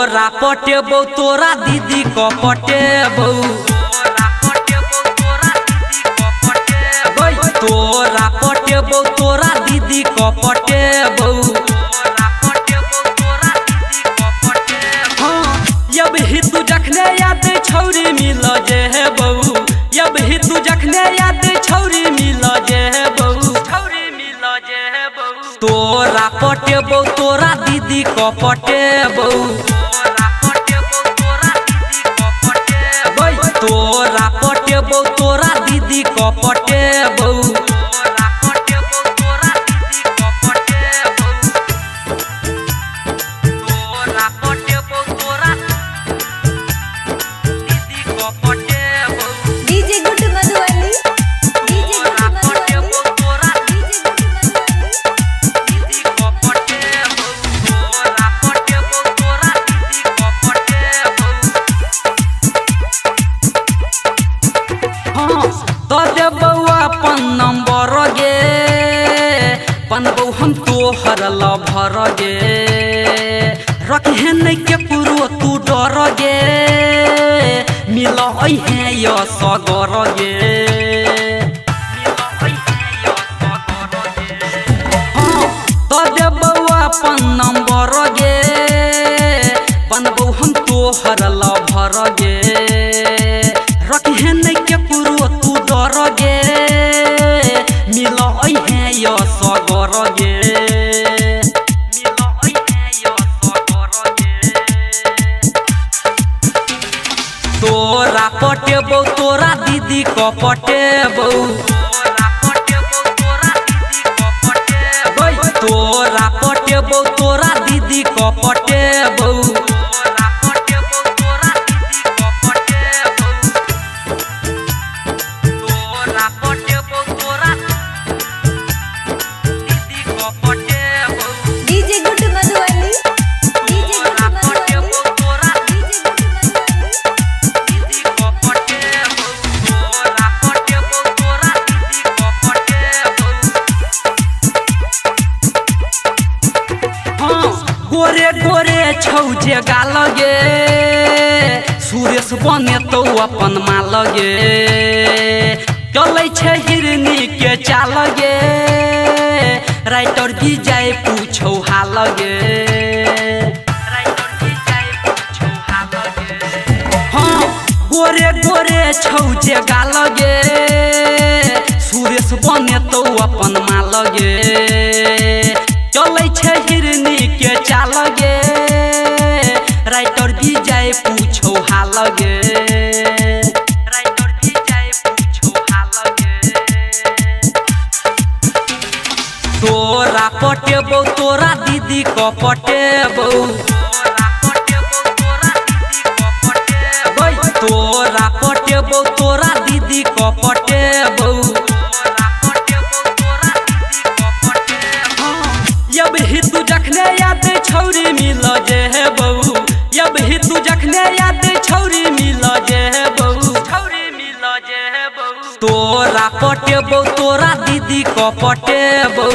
तोरा पटेबो तोरा दीदी को पटेबो तोरा पटेबो तोरा दीदी को पटेबो जब ही तू जखने याद छौरी मिल जे है बहू जब ही तू जखने याद छौरी मिल जे है बहू तोरा पटेबो तोरा दीदी को पटेबो तोरा पटेबो तोरा दीदी को पटेबो अपन नंबर गे बनबो हम तोहर लभर गे रखे नहीं के पुरो तू डर गे मिल है यो सगर गे तो देबो अपन नंबर गे बनबो हम तोहर लभर गे रखे नहीं के पुरो तू डर गे मिल है यो सगर गे तोरा पटेबो तोरा दीदी को पटेबो तोरा पटेबो तोरा दीदी को पटेबो गोरे गोरे छौ जे गाल गे सुरेश बने तो अपन माल गे चलै छे हिरनी के चाल गे राइटर भी जाए पूछौ हाल गे हाँ गोरे गोरे छौ जे गाल गे सुरेश बने तो अपन माल गे चलै छे हिरनी के चाल गे राइटर भी जाए पूछौ हाल गे तोरा पटेबो तोरा दीदी को पटेबो तोरा पटेबो तोरा दीदी को पटेबो जब ही तू जखने याद छौरी मिल जे है बहू जब ही तू जखने याद छौरी मिल जे है बहू तोरा पटेबो तोरा दीदी को पटेबो